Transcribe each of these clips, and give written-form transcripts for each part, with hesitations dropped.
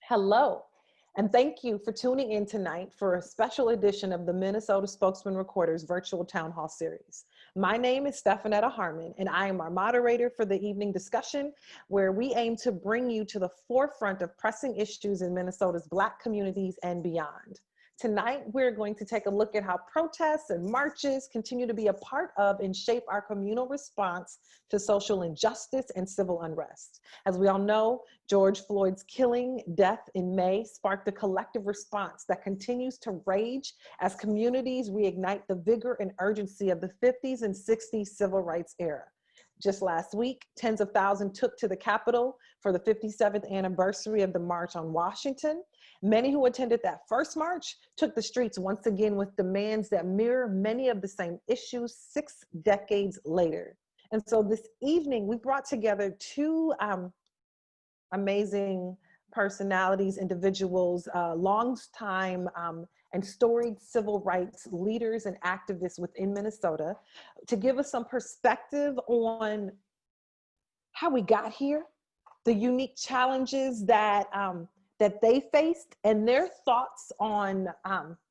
Hello, and thank you for tuning in tonight for a special edition of the Minnesota Spokesman-Recorder's virtual town hall series. My name is Stephenetta Harmon, and I am our moderator for the evening discussion, where we aim to bring you to the forefront of pressing issues in Minnesota's Black communities and beyond. Tonight, we're going to take a look at how protests and marches continue to be a part of and shape our communal response to social injustice and civil unrest. As we all know, George Floyd's killing, death in May sparked a collective response that continues to rage as communities reignite the vigor and urgency of the 50s and 60s civil rights era. Just last week, tens of thousands took to the Capitol for the 57th anniversary of the March on Washington. Many who attended that first march took the streets once again with demands that mirror many of the same issues 6 decades later. And so this evening, we brought together two amazing personalities, individuals, long-time and storied civil rights leaders and activists within Minnesota, to give us some perspective on how we got here, the unique challenges that that they faced, and their thoughts on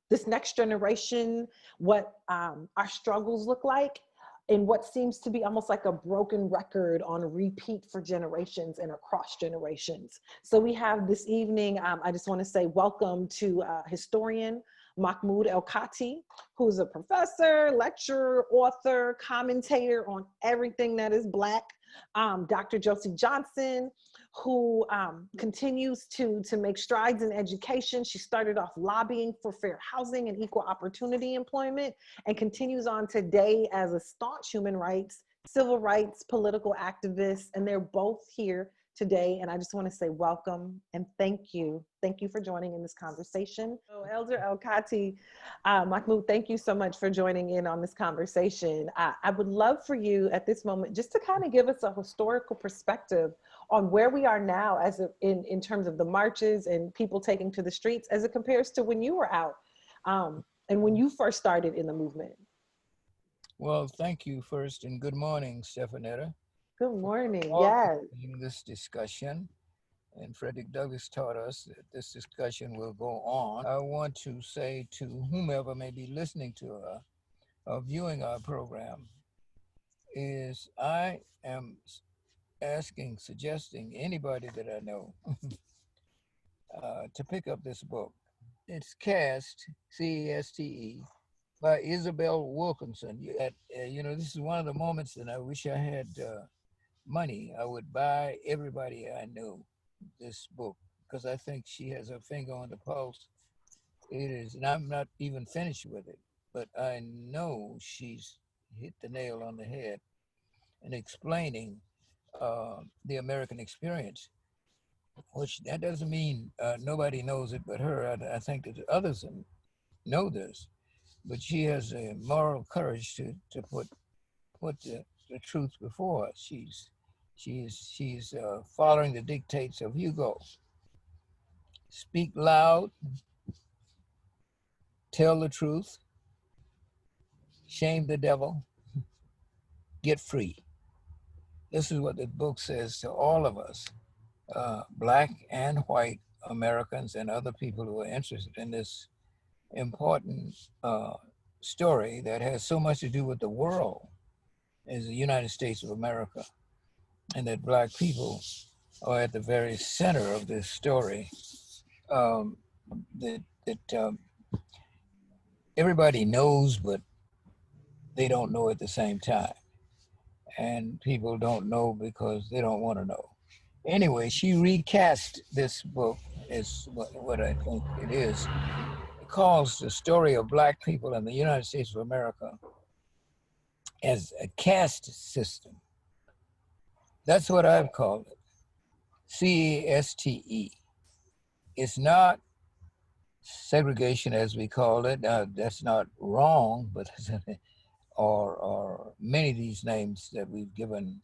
this next generation, what our struggles look like, and what seems to be almost like a broken record on repeat for generations and across generations. So we have this evening, I just want to say welcome to historian Mahmoud El-Kati, who's a professor, lecturer, author, commentator on everything that is Black. Dr. Josie Johnson, who continues to make strides in education. She started off lobbying for fair housing and equal opportunity employment, and continues on today as a staunch human rights, civil rights, political activist, and they're both here today. And I just want to say welcome and thank you. Thank you for joining in this conversation. So Elder El-Kati, Mahmoud, thank you so much for joining in on this conversation. I would love for you at this moment just to kind of give us a historical perspective on where we are now as in terms of the marches and people taking to the streets as it compares to when you were out and when you first started in the movement. Well, thank you first, and good morning, Stephenetta. Good morning, yes. This discussion, and Frederick Douglass taught us that this discussion will go on. I want to say to whomever may be listening to or viewing our program, is I am suggesting anybody that I know to pick up this book. It's Caste, C-A-S-T-E, by Isabel Wilkinson. You know, this is one of the moments that I wish I had money. I would buy everybody I know this book, because I think she has her finger on the pulse. It is, and I'm not even finished with it, but I know she's hit the nail on the head in explaining the American experience, which that doesn't mean nobody knows it but her. I think that others know this, but she has a moral courage to put the truth before us. She's following the dictates of Hugo. Speak loud, tell the truth, shame the devil, get free. This is what the book says to all of us, Black and white Americans and other people who are interested in this important story that has so much to do with the world as the United States of America, and that Black people are at the very center of this story. Everybody knows, but they don't know at the same time. And people don't know because they don't want to know. Anyway, she recast this book as what I think it is. It calls the story of Black people in the United States of America as a caste system. That's what I've called it, C-A-S-T-E. It's not segregation as we call it. That's not wrong, but or many of these names that we've given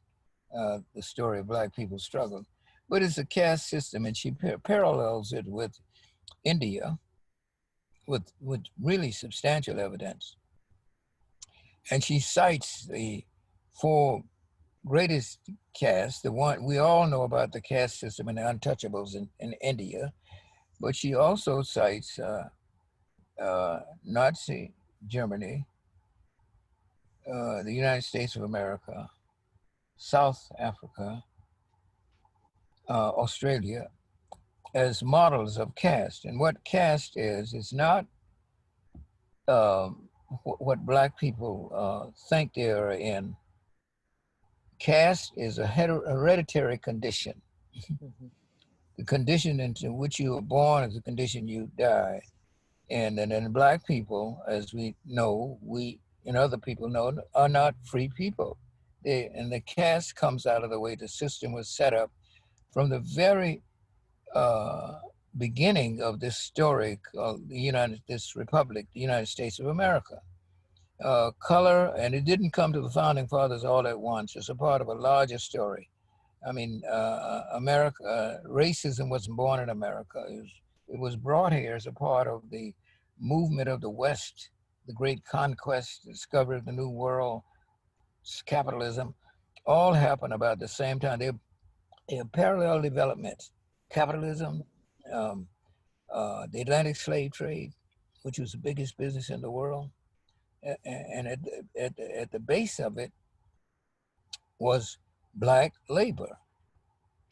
the story of Black people's struggle. But it's a caste system, and she parallels it with India with really substantial evidence. And she cites the 4 greatest castes, the one we all know about, the caste system and the untouchables in India. but she also cites Nazi Germany, the United States of America, South Africa, Australia, as models of caste. And what caste is not what Black people think they are in. Caste is a hereditary condition. Mm-hmm. The condition into which you are born is the condition you die. And then Black people, as we know, we and other people know, are not free people. And the caste comes out of the way the system was set up from the very beginning of this story called this republic, the United States of America. Color, and it didn't come to the founding fathers all at once. It's a part of a larger story. I mean, America, racism wasn't born in America. It was brought here as a part of the movement of the West, the great conquest, discovery of the New World, capitalism, all happened about the same time. They're parallel developments. Capitalism, um, the Atlantic slave trade, which was the biggest business in the world, and at the base of it was Black labor.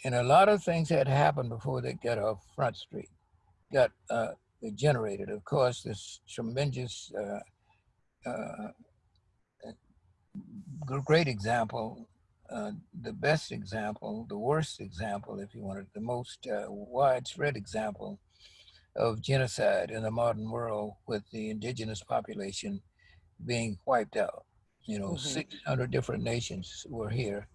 And a lot of things had happened before they got off Front Street, got generated. Of course, this tremendous, great example, the best example, the worst example, if you wanted, the most widespread example of genocide in the modern world, with the indigenous population being wiped out. You know, Mm-hmm. 600 different nations were here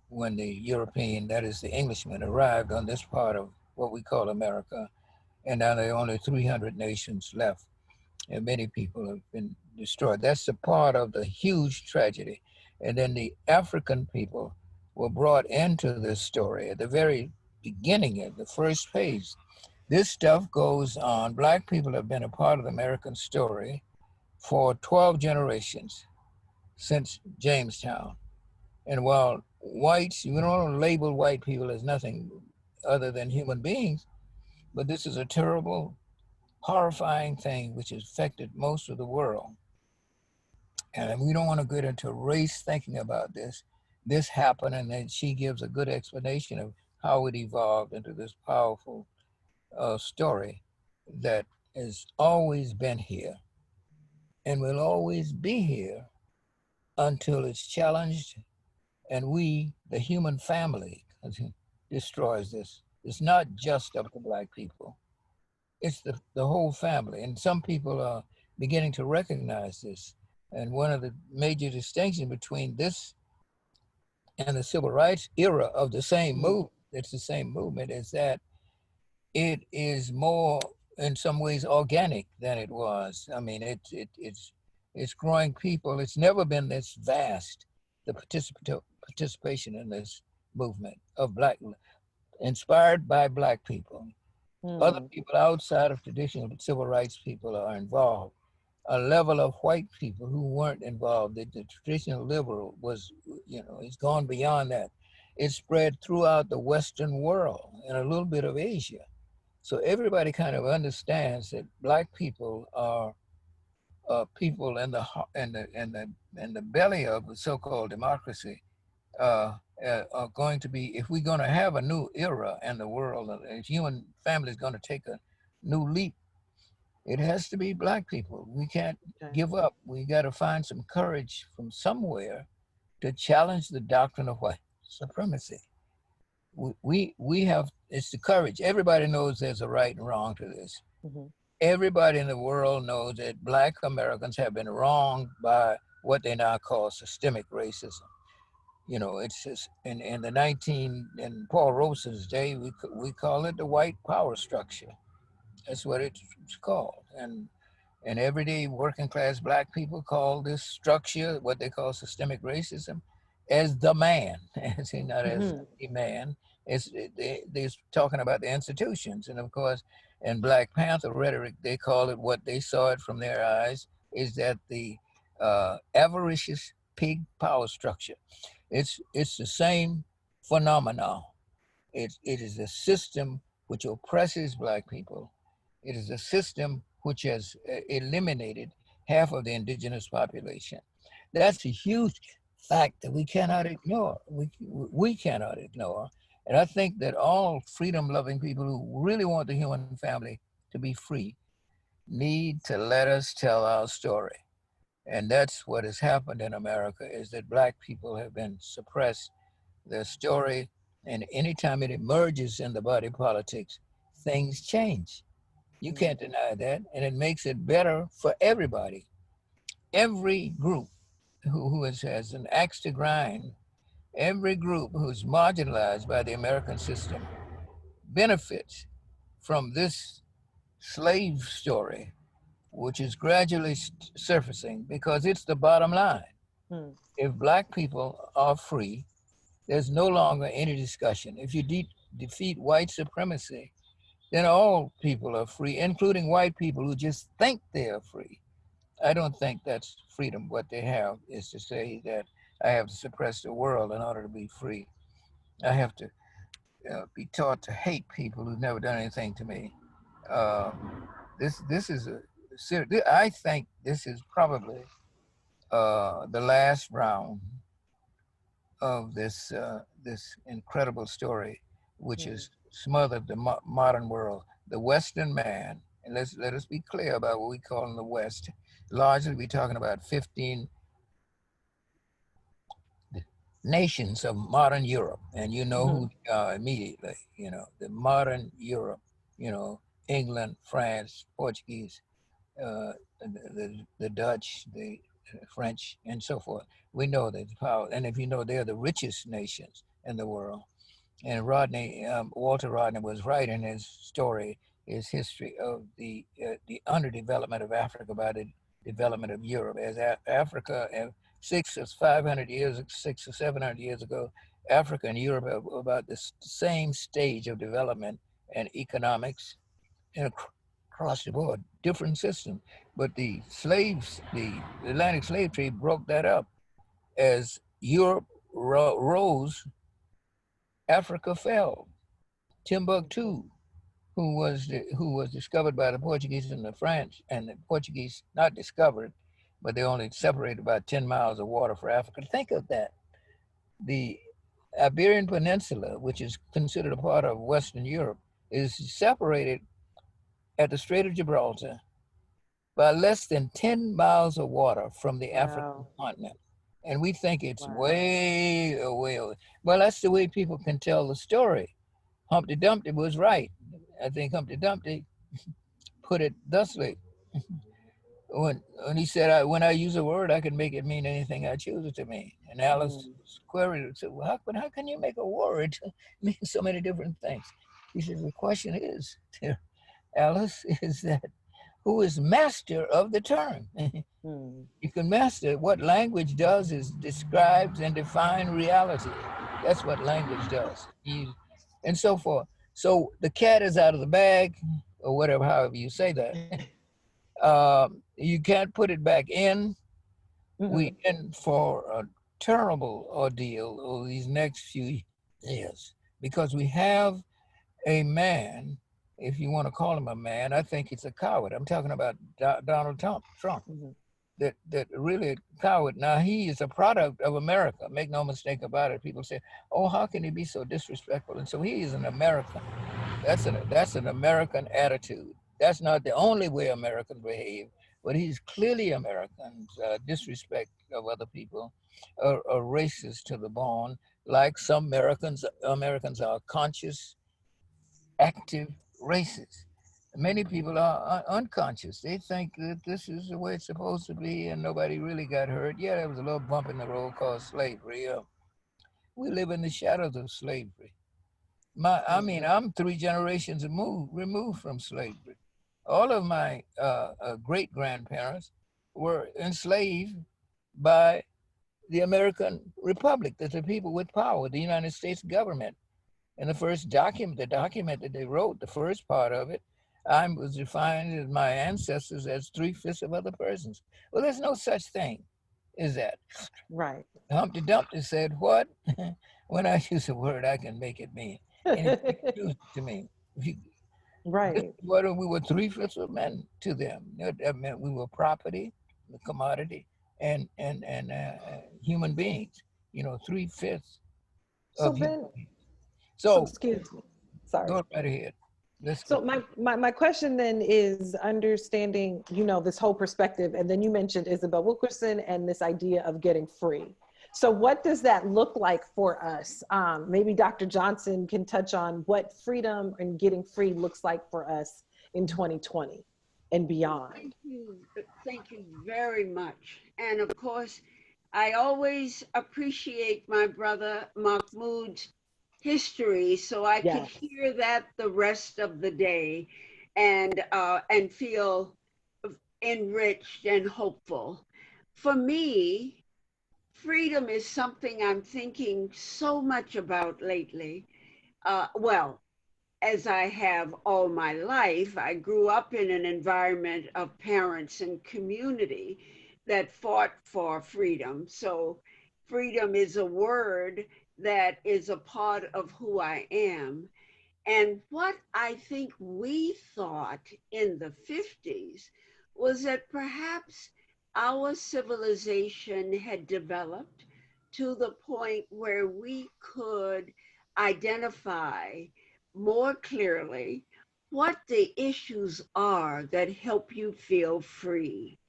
when the European, that is the Englishmen, arrived on this part of what we call America. And now there are only 300 nations left, and many people have been destroyed. That's a part of the huge tragedy. And then the African people were brought into this story at the very beginning of the first page. This stuff goes on. Black people have been a part of the American story for 12 generations since Jamestown. And while whites, we don't label white people as nothing other than human beings, but this is a terrible, horrifying thing which has affected most of the world. And we don't want to get into race thinking about this. This happened, and then she gives a good explanation of how it evolved into this powerful story that has always been here and will always be here until it's challenged, and we, the human family, destroys this. It's not just up to Black people. It's the whole family. And some people are beginning to recognize this. And one of the major distinctions between this and the civil rights era of the same movement, it's the same movement, is that it is more, in some ways, organic than it was. I mean, it's growing people. It's never been this vast, the participation in this movement of Black, inspired by Black people. Other Mm-hmm. people outside of traditional civil rights people are involved. A level of white people who weren't involved, the traditional liberal was, it's gone beyond that. It's spread throughout the Western world and a little bit of Asia. So everybody kind of understands that Black people are people in the belly of the so-called democracy, are going to be, if we're going to have a new era in the world, if human family is going to take a new leap, it has to be Black people. We can't Okay. give up. We got to find some courage from somewhere to challenge the doctrine of white supremacy. We have, it's the courage. Everybody knows there's a right and wrong to this. Mm-hmm. Everybody in the world knows that Black Americans have been wronged by what they now call systemic racism. It's just in in Paul Roberson's day, we call it the white power structure. That's what it's called. And everyday working class Black people call this structure, what they call systemic racism, as the man, not as Mm-hmm. a man. They're talking about the institutions. And of course, in Black Panther rhetoric, they call it, what they saw it from their eyes, is that the avaricious pig power structure. It's the same phenomenon. It is a system which oppresses Black people. It is a system which has eliminated half of the indigenous population. That's a huge fact that we cannot ignore. We cannot ignore. And I think that all freedom-loving people who really want the human family to be free need to let us tell our story. And that's what has happened in America, is that Black people have been suppressed, their story, and anytime it emerges in the body politics, things change. You can't deny that, and it makes it better for everybody. Every group has an axe to grind, every group who's marginalized by the American system benefits from this slave story, which is gradually surfacing because it's the bottom line. Mm. If Black people are free, there's no longer any discussion. If you defeat white supremacy, then all people are free, including white people who just think they are free. I don't think that's freedom. What they have is to say that I have to suppress the world in order to be free. I have to be taught to hate people who've never done anything to me. Uh, this is I think this is probably the last round of this incredible story, which has smothered the modern world. The Western man, and let us be clear about what we call in the West. Largely, we're talking about 15 nations of modern Europe, and you know who they are immediately. You know, the modern Europe. You know, England, France, Portuguese, the Dutch, the French, and so forth. We know that the power, and if you know, they're the richest nations in the world. And Walter Rodney was right in his story, his history of the underdevelopment of Africa by the development of Europe. As Africa, 600 or 700 years ago, Africa and Europe are about the same stage of development and economics and across the board, different system. But the Atlantic slave trade broke that up. As Europe rose, Africa fell. Timbuktu, who was discovered by the Portuguese and the French, and the Portuguese not discovered, but they only separated about 10 miles of water for Africa. Think of that. The Iberian Peninsula, which is considered a part of Western Europe, is separated at the Strait of Gibraltar by less than 10 miles of water from the African continent. And we think it's way away. Well, that's the way people can tell the story. Humpty Dumpty was right. I think Humpty Dumpty put it thusly. When he said, when I use a word, I can make it mean anything I choose it to mean. And Alice queried and said, well, how can you make a word mean so many different things? He said, the question is, Alice, is that who is master of the term? You can master. What language does is describes and define reality. That's what language does. And so forth. So the cat is out of the bag, or whatever, however you say that. You can't put it back in. We in for a terrible ordeal over these next few years because we have a man, if you want to call him a man, I think he's a coward. I'm talking about Donald Trump. That really a coward. Now, he is a product of America. Make no mistake about it. People say, oh, how can he be so disrespectful? And so he is an American. That's an American attitude. That's not the only way Americans behave, but he's clearly American. Disrespect of other people, are racist to the bone, like some Americans are conscious, active racists. Many people are unconscious. They think that this is the way it's supposed to be and nobody really got hurt. Yeah, there was a little bump in the road called slavery. We live in the shadows of slavery. I'm 3 generations removed from slavery. All of my great-grandparents were enslaved by the American Republic, the people with power, the United States government. And the first document that they wrote, the first part of it, I was defined as my ancestors as 3/5 of other persons. Well, there's no such thing as that. Right. Humpty Dumpty said, what? When I use a word, I can make it mean anything to me. If you, Right. what we were three-fifths of men to them. That meant we were property, the commodity, and human beings. You know, three-fifths So of human then, beings. so So excuse me. Sorry. go right ahead. Let's So go. my question then is understanding, you know, this whole perspective, and then you mentioned Isabel Wilkerson and this idea of getting free. So what does that look like for us? Maybe Dr. Johnson can touch on what freedom and getting free looks like for us in 2020 and beyond. Thank you. Thank you very much. And of course, I always appreciate my brother Mahmoud's history, so I could Yes. hear that the rest of the day and feel enriched and hopeful. For me, freedom is something I'm thinking so much about lately. Well, as I have all my life, I grew up in an environment of parents and community that fought for freedom. So, freedom is a word that is a part of who I am. And what I think we thought in the 50s was that perhaps our civilization had developed to the point where we could identify more clearly what the issues are that help you feel free.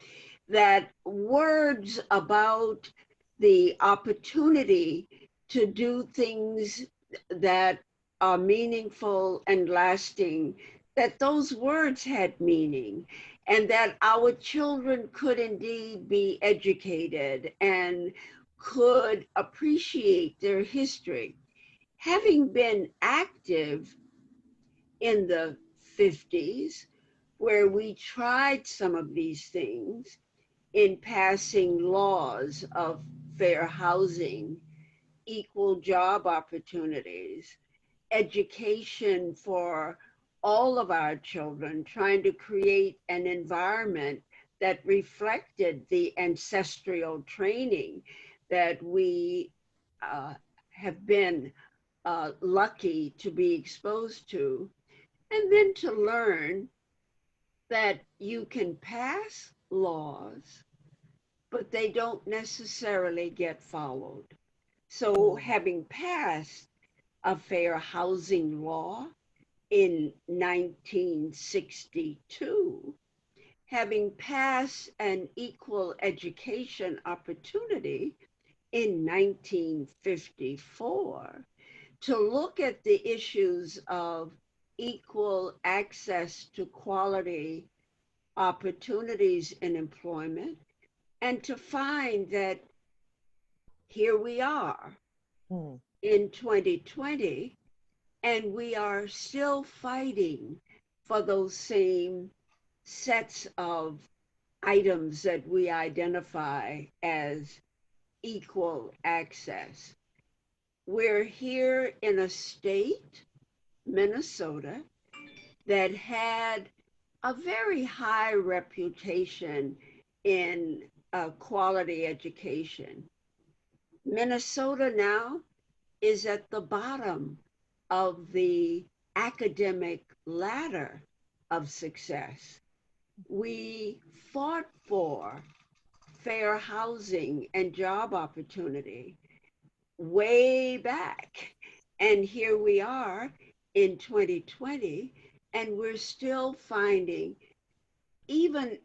That words about the opportunity to do things that are meaningful and lasting, that those words had meaning, and that our children could indeed be educated and could appreciate their history. Having been active in the 50s, where we tried some of these things in passing laws of fair housing, equal job opportunities, education for all of our children, trying to create an environment that reflected the ancestral training that we have been lucky to be exposed to, and then to learn that you can pass laws, but they don't necessarily get followed. So, Mm. having passed a fair housing law in 1962, having passed an equal education opportunity in 1954, to look at the issues of equal access to quality opportunities in employment, and to find that here we are Mm. in 2020, and we are still fighting for those same sets of items that we identify as equal access. We're here in a state, Minnesota, that had a very high reputation in quality education. Minnesota now is at the bottom of the academic ladder of success. We fought for fair housing and job opportunity way back. And here we are in 2020, and we're still finding, even,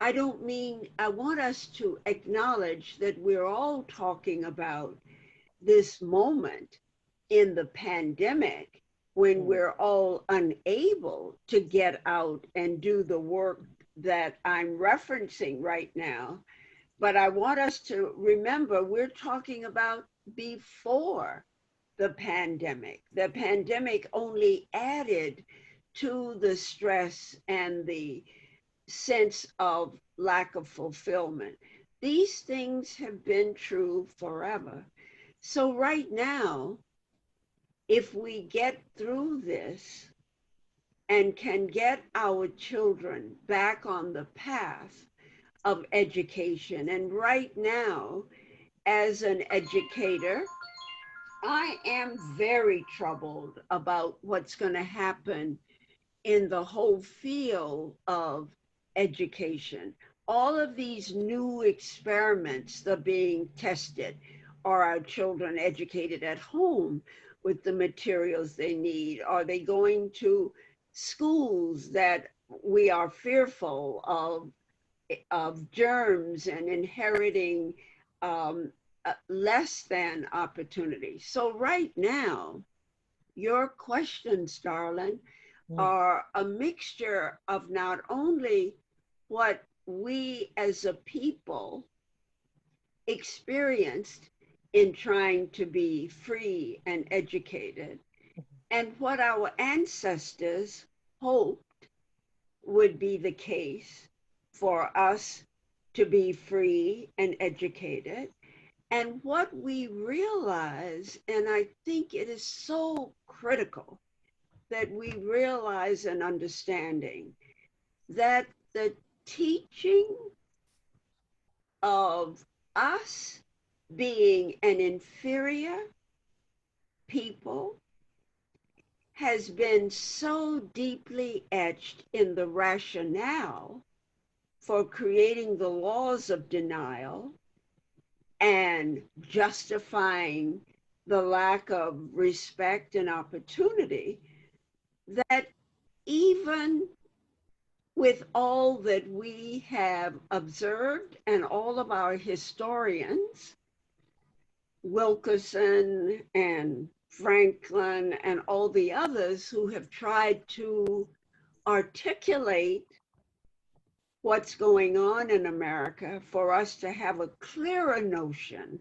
I don't mean, I want us to acknowledge that we're all talking about this moment in the pandemic when Mm. we're all unable to get out and do the work that I'm referencing right now. But I want us to remember we're talking about before the pandemic. The pandemic only added to the stress and the sense of lack of fulfillment. These things have been true forever. So, right now, if we get through this and can get our children back on the path of education, and right now, as an educator, I am very troubled about what's going to happen in the whole field of education. All of these new experiments that are being tested. Are our children educated at home with the materials they need? Are they going to schools that we are fearful of germs and inheriting less than opportunity? So right now, your questions, darling, are a mixture of not only what we as a people experienced in trying to be free and educated, and what our ancestors hoped would be the case for us to be free and educated, and what we realize, and I think it is so critical that we realize an understanding that the teaching of us being an inferior people has been so deeply etched in the rationale for creating the laws of denial and justifying the lack of respect and opportunity, that even with all that we have observed and all of our historians, Wilkerson and Franklin and all the others who have tried to articulate what's going on in America, for us to have a clearer notion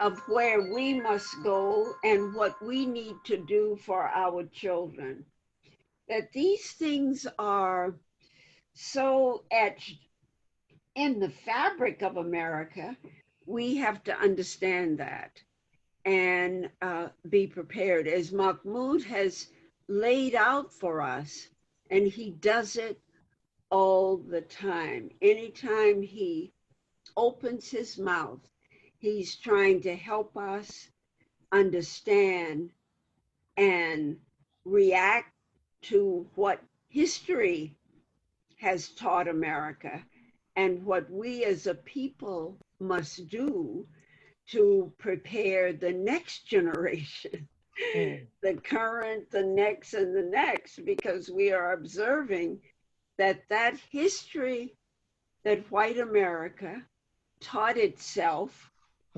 of where we must go and what we need to do for our children. That these things are so etched in the fabric of America, we have to understand that and be prepared. As Mahmoud has laid out for us, and he does it all the time. Anytime he opens his mouth, he's trying to help us understand and react to what history has taught America and what we as a people must do to prepare the next generation, the current, the next, and the next, because we are observing that that history that white America taught itself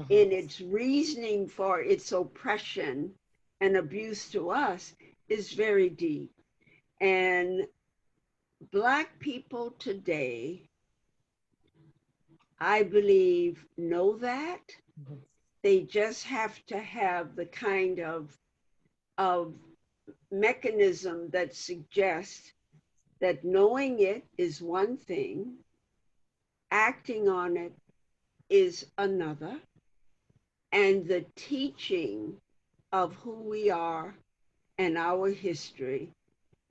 in its reasoning for its oppression and abuse to us is very deep. And Black people today, I believe, know that. They just have to have the kind of mechanism that suggests that knowing it is one thing, acting on it is another, and the teaching of who we are and our history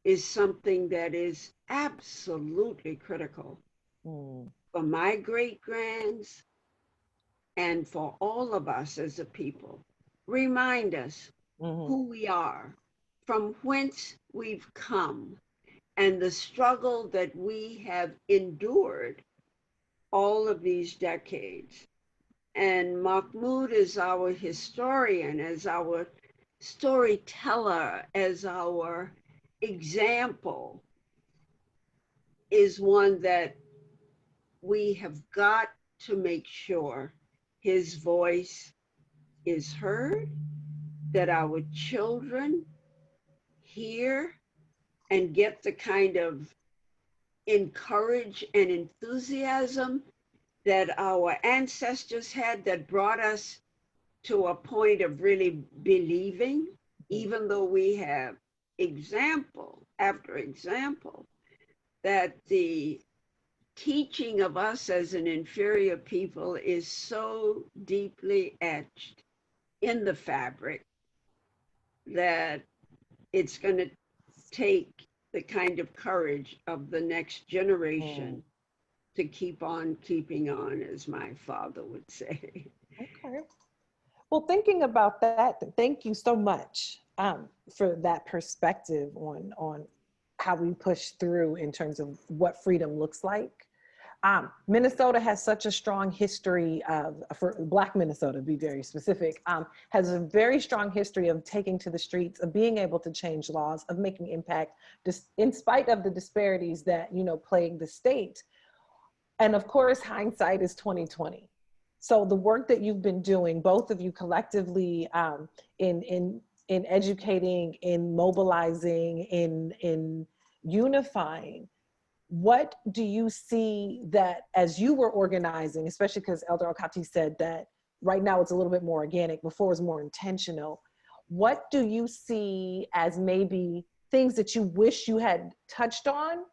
is something that is absolutely critical for my great-grands and for all of us as a people. Remind us who we are, from whence we've come, and the struggle that we have endured all of these decades. And Mahmoud is our historian, as our storyteller, as our example, is one that we have got to make sure his voice is heard, that our children hear and get the kind of encourage and enthusiasm that our ancestors had, that brought us to a point of really believing, even though we have example after example, that the teaching of us as an inferior people is so deeply etched in the fabric that it's going to take the kind of courage of the next generation to keep on keeping on, as my father would say. Okay. Well, thinking about that, thank you so much for that perspective on how we push through in terms of what freedom looks like. Minnesota has such a strong history of, for Black Minnesota, to be very specific, has a very strong history of taking to the streets, of being able to change laws, of making impact, just in spite of the disparities that, you know, plague the state. And of course, hindsight is 2020. So the work that you've been doing, both of you collectively, in educating, in mobilizing, in unifying, what do you see that as you were organizing, especially because Elder El-Kati said that right now it's a little bit more organic, before it was more intentional. What do you see as maybe things that you wish you had touched on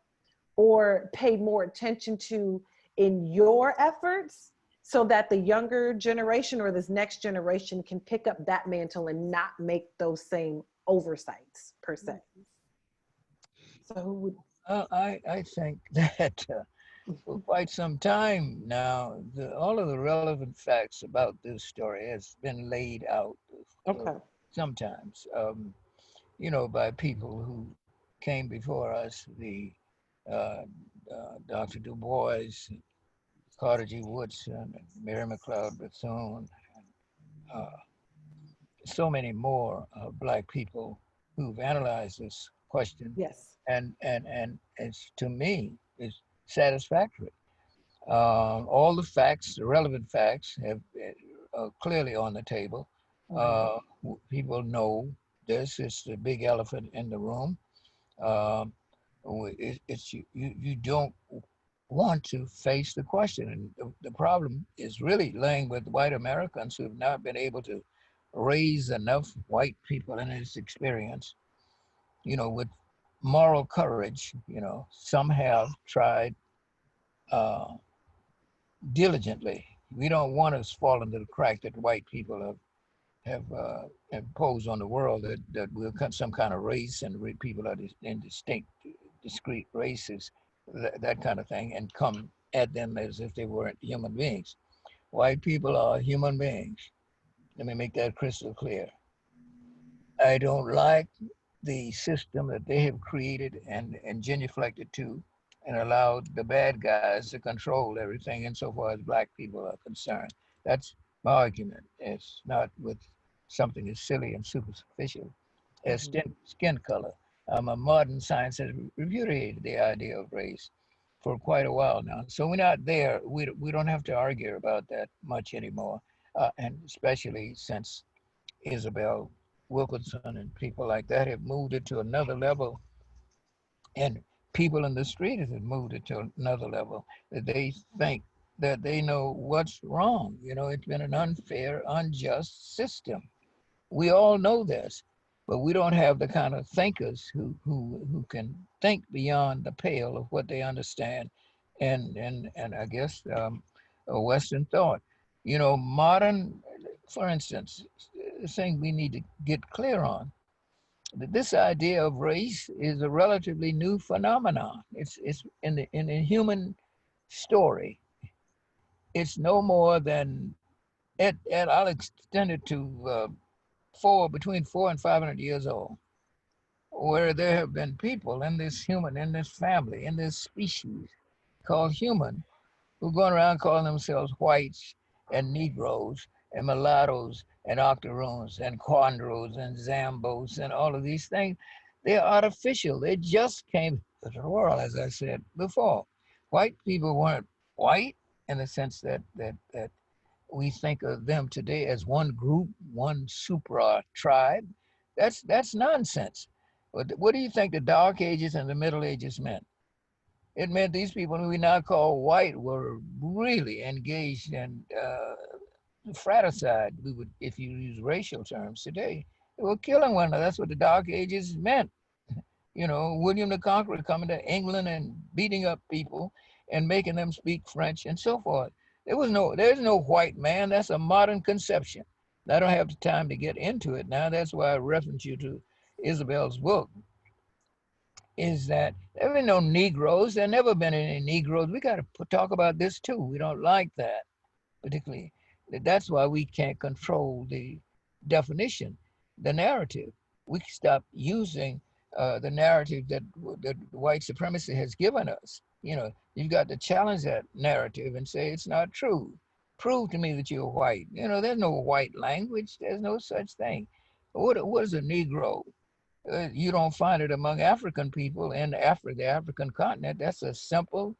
or paid more attention to in your efforts, so that the younger generation or this next generation can pick up that mantle and not make those same oversights per se? So who would... I think that for quite some time now, all of the relevant facts about this story has been laid out. Okay. Sometimes, you know, by people who came before us, the uh, Dr. Du Bois, Carter G. Woodson, Mary McLeod Bethune, and so many more Black people who've analyzed this question. Yes. And it's, to me, it's satisfactory. All the facts, the relevant facts, have clearly on the table. People know this. It's the big elephant in the room. Um, it's you don't want to face the question, and the problem is really laying with white Americans who have not been able to raise enough white people in this experience, you know, with moral courage. You know, some have tried diligently. We don't want to fall into the crack that white people have imposed on the world, that we're some kind of race and people are in distinct, discrete races, that kind of thing, and come at them as if they weren't human beings. White people are human beings. Let me make that crystal clear. I don't like the system that they have created and genuflected to and allowed the bad guys to control everything insofar as Black people are concerned. That's my argument. It's not with something as silly and superficial as skin color. Modern science has repudiated the idea of race for quite a while now. So we're not there. We don't have to argue about that much anymore. And especially since Isabel Wilkerson and people like that have moved it to another level, and people in the street have moved it to another level, that they think that they know what's wrong. You know, it's been an unfair, unjust system. We all know this, but we don't have the kind of thinkers who can think beyond the pale of what they understand, and I guess a Western thought. You know, modern, for instance, the thing we need to get clear on, that this idea of race is a relatively new phenomenon. It's in the human story. It's no more than I'll extend it to between 400 and 500 years old, where there have been people in this family, in this species called human, who are going around calling themselves whites and Negroes and mulattoes and octoroons and quandros and zambos and all of these things. They're artificial. They just came to the world, as I said before. White people weren't white in the sense that we think of them today as one group, one supra tribe. That's nonsense. What do you think the Dark Ages and the Middle Ages meant? It meant these people who we now call white were really engaged in fratricide. We would, if you use racial terms today, they were killing one another. That's what the Dark Ages meant. You know, William the Conqueror coming to England and beating up people and making them speak French and so forth. There's no white man. That's a modern conception. I don't have the time to get into it now. That's why I reference you to Isabel's book, is that there have been no Negroes. There never been any Negroes. We got to talk about this too. We don't like that particularly. That's why we can't control the definition, the narrative. We stop using the narrative that white supremacy has given us. You know, you've got to challenge that narrative and say it's not true. Prove to me that you're white. You know, there's no white language. There's no such thing. What is a Negro? You don't find it among African people in the African continent. That's a simple,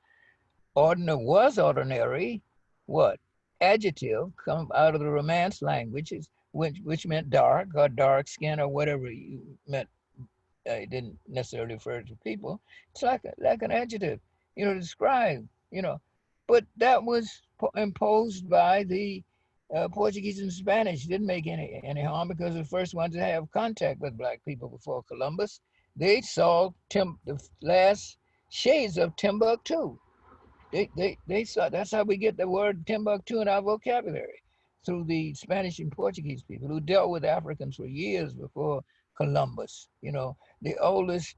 ordinary, what? Adjective come out of the Romance languages, which meant dark or dark skin or whatever you meant. It didn't necessarily refer to people. It's like an adjective, to describe, But that was imposed by the Portuguese and Spanish. Didn't make any harm because the first ones to have contact with black people before Columbus. They saw the last shades of Timbuktu. They saw. That's how we get the word Timbuktu in our vocabulary, through the Spanish and Portuguese people who dealt with Africans for years before Columbus. The oldest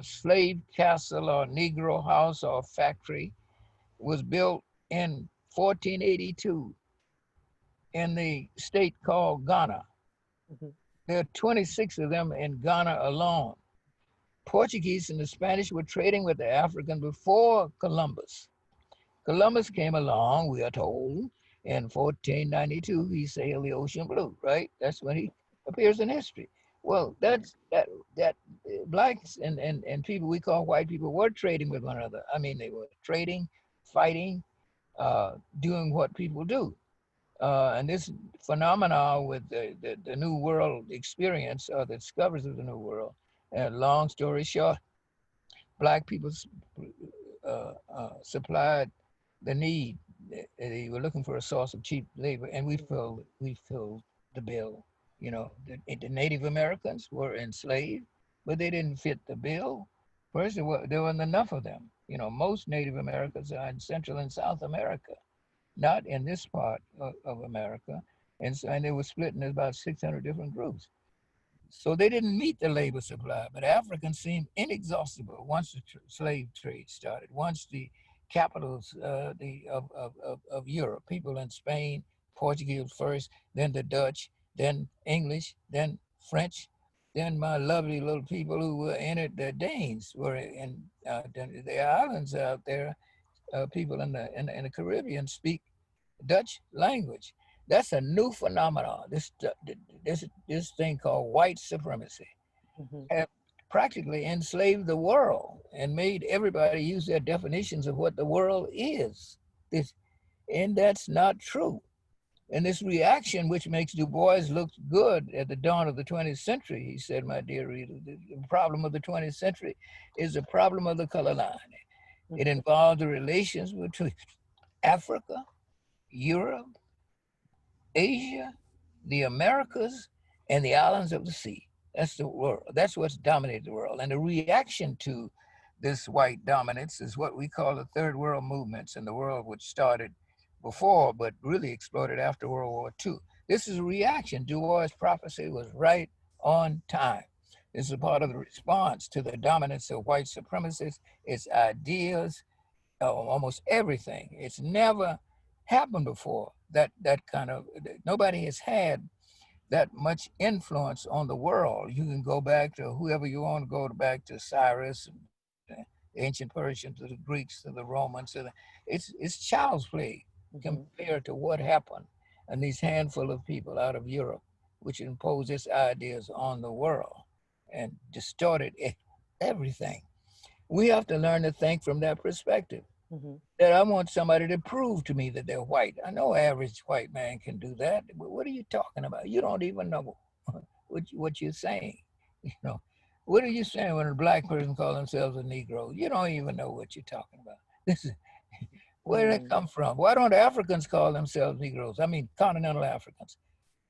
slave castle or Negro house or factory was built in 1482 in the state called Ghana. Mm-hmm. There are 26 of them in Ghana alone. Portuguese and the Spanish were trading with the African before Columbus. Columbus came along, we are told, in 1492. He sailed the ocean blue, right? That's when he appears in history. Well, that blacks and people we call white people were trading with one another. I mean, they were trading, fighting, doing what people do. And this phenomena with the New World experience, or the discoveries of the New World, long story short, black people supplied the need. They were looking for a source of cheap labor, and we filled the bill. The Native Americans were enslaved, but they didn't fit the bill. First, there wasn't enough of them. Most Native Americans are in Central and South America, not in this part of America. And they were split into about 600 different groups. So they didn't meet the labor supply, but Africans seemed inexhaustible once the slave trade started, once the capitals of Europe, people in Spain, Portuguese first, then the Dutch, then English, then French, then my lovely little people who were in it, the Danes were in the islands out there. People in the Caribbean speak Dutch language. That's a new phenomenon. This thing called white supremacy have practically enslaved the world and made everybody use their definitions of what the world is. And that's not true. And this reaction, which makes Du Bois look good at the dawn of the 20th century, he said, my dear reader, the problem of the 20th century is the problem of the color line. It involves the relations between Africa, Europe, Asia, the Americas, and the islands of the sea. That's the world. That's what's dominated the world. And the reaction to this white dominance is what we call the third world movements in the world, which started before, but really exploded after World War II. This is a reaction. Du Bois' prophecy was right on time. This is a part of the response to the dominance of white supremacists, its ideas, almost everything. It's never happened before. That kind of, nobody has had that much influence on the world. You can go back to whoever you want to go back to, Cyrus, the ancient Persians, to the Greeks, to the Romans. It's child's play compared to what happened and these handful of people out of Europe, which imposed its ideas on the world and distorted everything. We have to learn to think from that perspective. That I want somebody to prove to me that they're white. I know average white man can do that, but what are you talking about? You don't even know what you're saying. What are you saying when a black person calls themselves a Negro? You don't even know what you're talking about. This is where did it come from? Why don't Africans call themselves Negroes? I mean, continental Africans,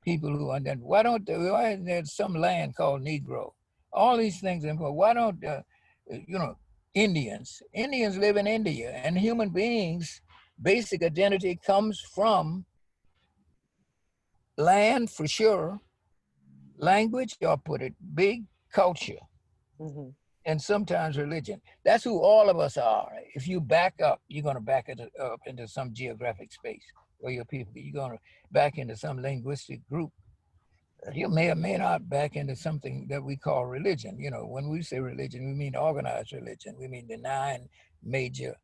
people who are then. Why isn't there some land called Negro? All these things. Why don't Indians live in India, and human beings' basic identity comes from land for sure, language, or put it, big culture, and sometimes religion. That's who all of us are. If you back up, you're going to back it up into some geographic space. for your people. You're going to back into some linguistic group. You may or may not back into something that we call religion. You know, when we say religion, we mean organized religion. We mean the 9 major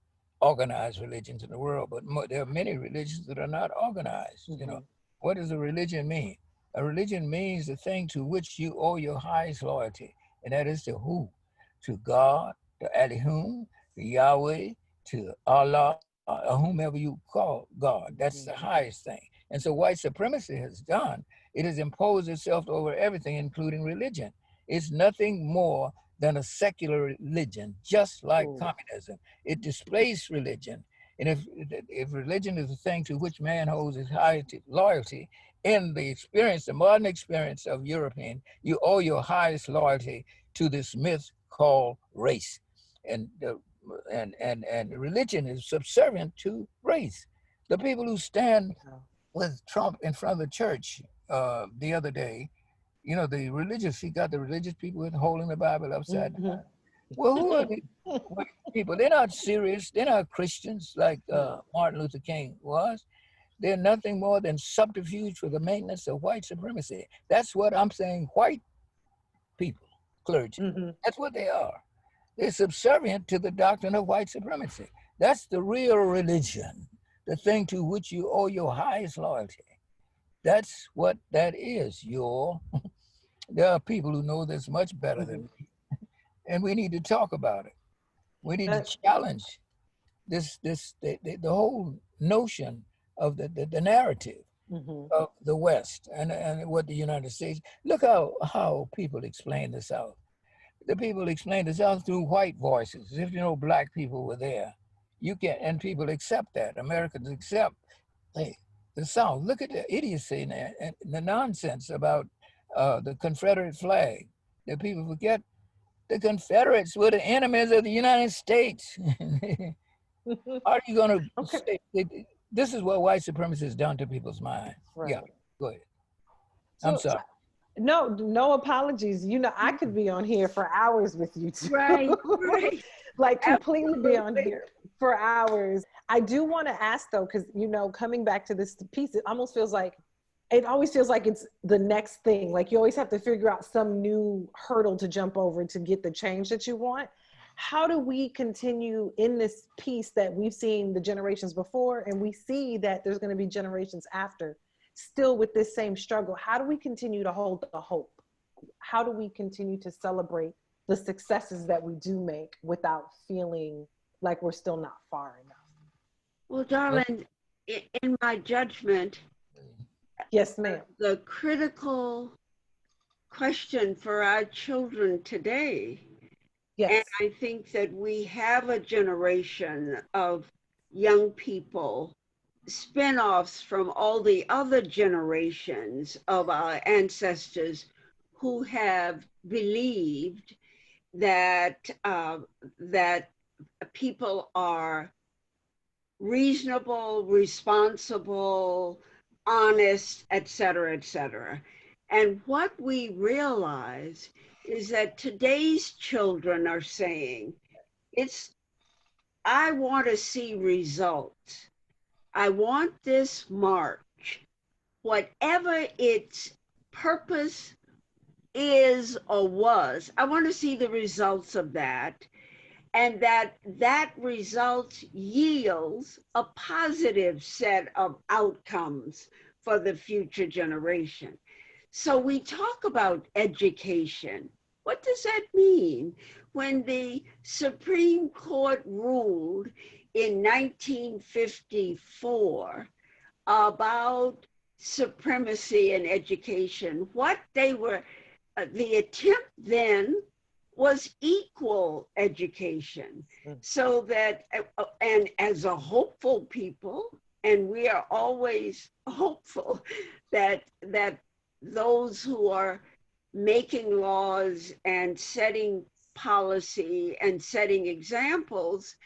organized religions in the world. But there are many religions that are not organized. You know, what does a religion mean? A religion means the thing to which you owe your highest loyalty, and that is to who? To God, to Elohim, to Yahweh, to Allah, or whomever you call God. That's the highest thing. And so white supremacy has done, it has imposed itself over everything, including religion. It's nothing more than a secular religion, just like communism. It displaced religion. And if religion is the thing to which man holds his highest loyalty, in the experience, the modern experience of European, you owe your highest loyalty to this myth called race. And religion is subservient to race. The people who stand with Trump in front of the church the other day, you know, he got the religious people holding the Bible upside down. Well, who are these people? They're not serious. They're not Christians like Martin Luther King was. They're nothing more than subterfuge for the maintenance of white supremacy. That's what I'm saying, white people, clergy. That's what they are. They're subservient to the doctrine of white supremacy. That's the real religion, the thing to which you owe your highest loyalty. That's what that is. There are people who know this much better than me, and we need to talk about it. We need to challenge the whole notion of the narrative of the West and what the United States. Look how people explain the South. The people explain the South through white voices, as if black people were there. And people accept that. Americans accept the South. Look at the idiocy and the nonsense about the Confederate flag. That people forget the Confederates were the enemies of the United States. Are you going to say this is what white supremacy has done to people's minds? Right. Yeah, go ahead. I'm sorry. No apologies. I could be on here for hours with you too. Right. Like completely be on here for hours. I do want to ask though, because coming back to this piece, it always feels like it's the next thing. Like you always have to figure out some new hurdle to jump over to get the change that you want. How do we continue in this piece that we've seen the generations before, and we see that there's going to be generations after, still with this same struggle? How do we continue to hold the hope? How do we continue to celebrate the successes that we do make without feeling like we're still not far enough? Well, darling, in my judgment, yes, ma'am. The critical question for our children today, and I think that we have a generation of young people, spin-offs from all the other generations of our ancestors who have believed that that people are reasonable, responsible, honest, et cetera, and what we realize is that today's children are saying, I want to see results. I want this march, whatever its purpose is or was, I want to see the results of that, and that result yields a positive set of outcomes for the future generation. So we talk about education. What does that mean? When the Supreme Court ruled in 1954 about supremacy in education, what they were, the attempt then was equal education, so that, and as a hopeful people, and we are always hopeful that those who are making laws and setting policy and setting examples,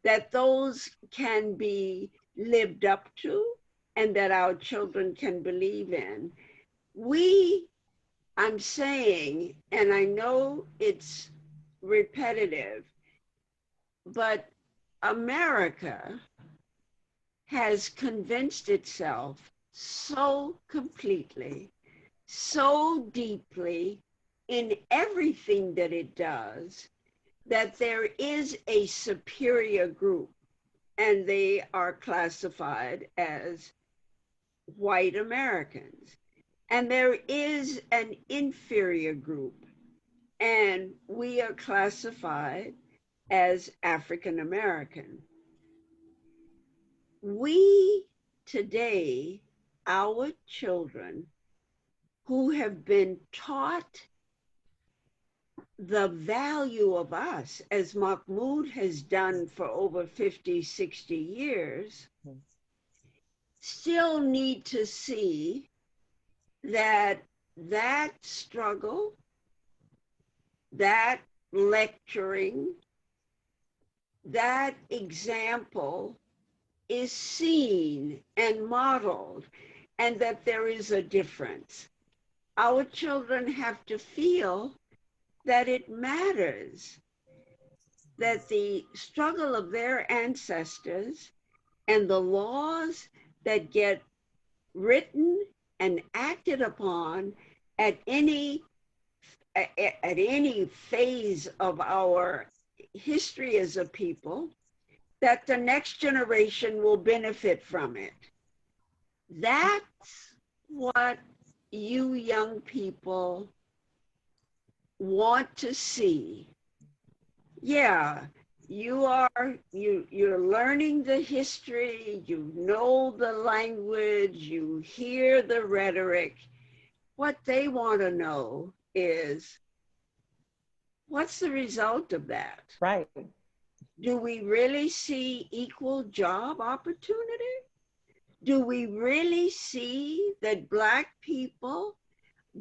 that those can be lived up to and that our children can believe in. I'm saying, and I know it's repetitive, but America has convinced itself so completely, so deeply in everything that it does, that there is a superior group, and they are classified as white Americans. And there is an inferior group, and we are classified as African American. We today, our children who have been taught the value of us, as Mahmoud has done for over 50, 60 years, still need to see that that struggle, that lecturing, that example is seen and modeled, and that there is a difference. Our children have to feel that it matters, that the struggle of their ancestors and the laws that get written and acted upon at any phase of our history as a people, that the next generation will benefit from it. That's what you young people want to see. Yeah, you're learning the history, you know the language, you hear the rhetoric. What they want to know is, what's the result of that? Right. Do we really see equal job opportunity? Do we really see that Black people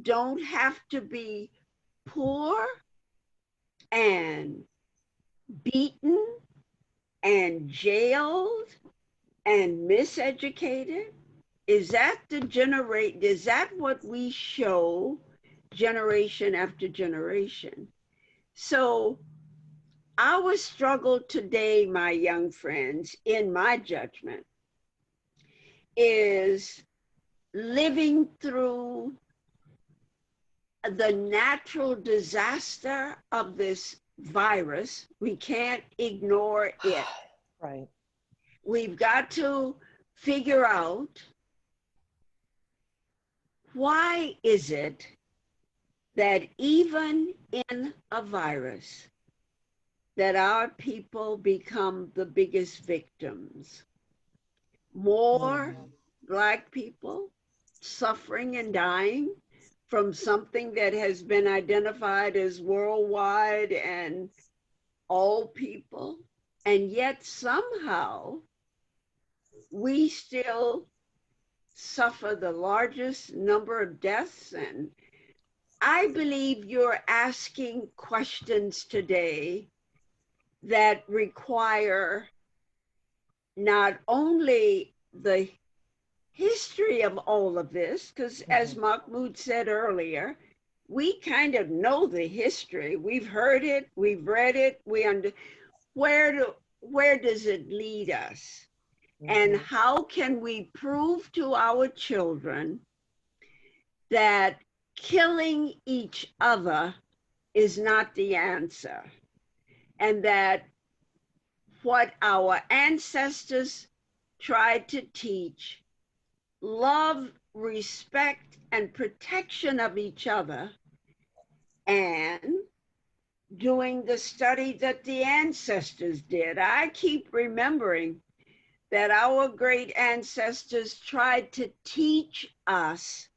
don't have to be poor and beaten and jailed and miseducated? Is that what we show generation after generation? So our struggle today, my young friends, in my judgment, is living through the natural disaster of this virus. We can't ignore it. Right. We've got to figure out, why is it that even in a virus, that our people become the biggest victims? More Black people suffering and dying from something that has been identified as worldwide and all people, and yet somehow we still suffer the largest number of deaths. And I believe you're asking questions today that require not only the history of all of this, because as Mahmoud said earlier, we kind of know the history. We've heard it, we've read it, where does it lead us? And how can we prove to our children that killing each other is not the answer, and that what our ancestors tried to teach, love, respect, and protection of each other, and doing the study that the ancestors did. I keep remembering that our great ancestors tried to teach us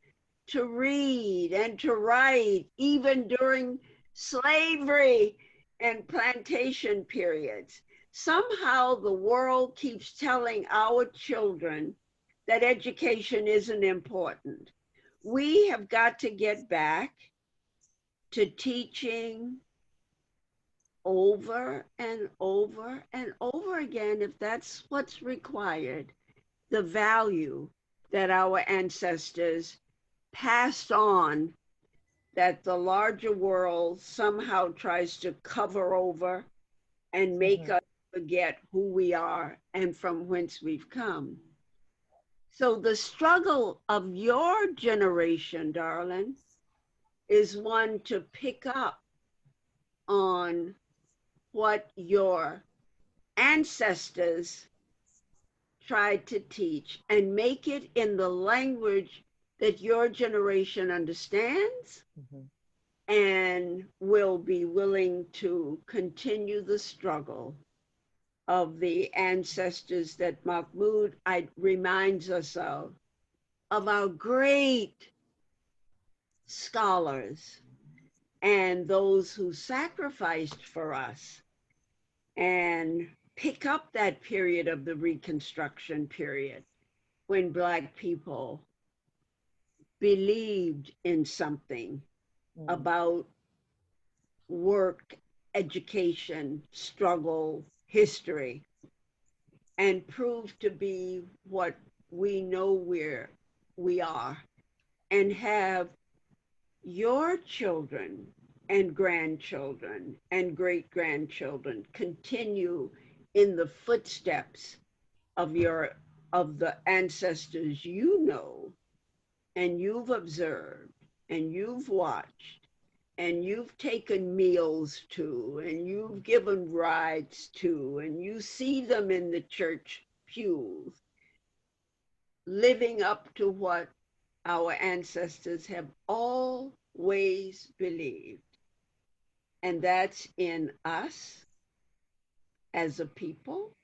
to read and to write, even during slavery and plantation periods. Somehow the world keeps telling our children that education isn't important. We have got to get back to teaching over and over and over again, if that's what's required, the value that our ancestors passed on, that the larger world somehow tries to cover over and make us forget who we are and from whence we've come. So the struggle of your generation, darling, is one to pick up on what your ancestors tried to teach and make it in the language that your generation understands and will be willing to continue the struggle of the ancestors that Mahmoud reminds us of our great scholars and those who sacrificed for us, and pick up that period of the Reconstruction period when Black people believed in something about work, education, struggle, history, and proved to be what we know we are, and have your children and grandchildren and great-grandchildren continue in the footsteps of the ancestors you know and you've observed and you've watched and you've taken meals to and you've given rides to, and you see them in the church pews living up to what our ancestors have always believed. And that's in us as a people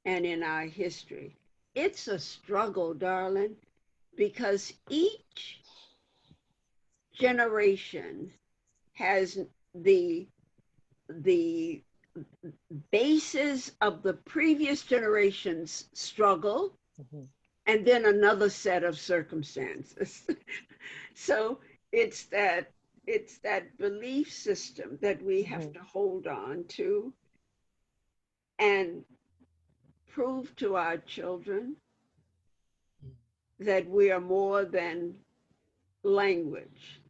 and in our history. It's a struggle, darling, because each generation has the basis of the previous generation's struggle and then another set of circumstances. So it's that belief system that we have to hold on to and prove to our children that we are more than language,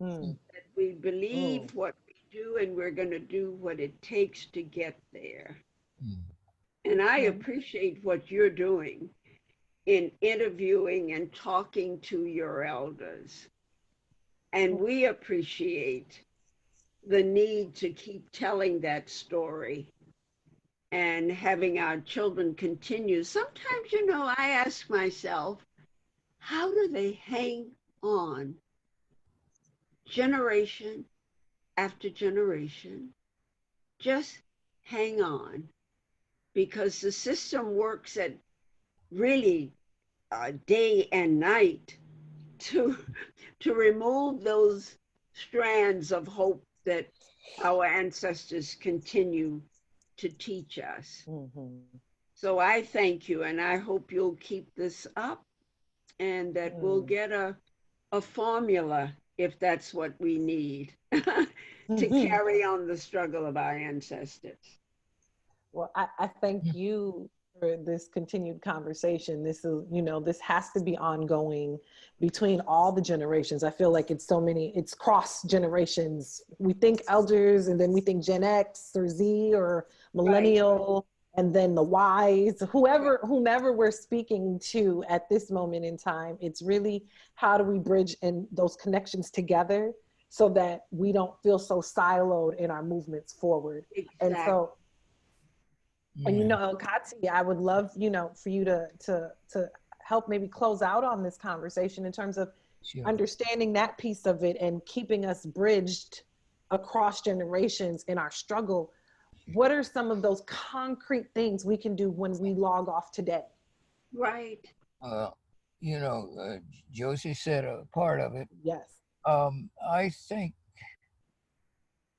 that we believe what we do and we're going to do what it takes to get there. And I appreciate what you're doing in interviewing and talking to your elders. And we appreciate the need to keep telling that story and having our children continue. Sometimes, I ask myself, how do they hang on generation after generation? Just hang on, because the system works at really day and night to remove those strands of hope that our ancestors continue to teach us. So I thank you, and I hope you'll keep this up, and that we'll get a formula, if that's what we need, to carry on the struggle of our ancestors. Well, I thank you for this continued conversation. This is, this has to be ongoing between all the generations. I feel like it's cross generations. We think elders, and then we think Gen X or Z or millennial, and then the Ys, whomever we're speaking to at this moment in time. It's really, how do we bridge those connections together so that we don't feel so siloed in our movements forward. Exactly. And so, and El-Kati, I would love, for you to help maybe close out on this conversation in terms of understanding that piece of it and keeping us bridged across generations in our struggle. What are some of those concrete things we can do when we log off today? Right. Josie said a part of it. Yes. I think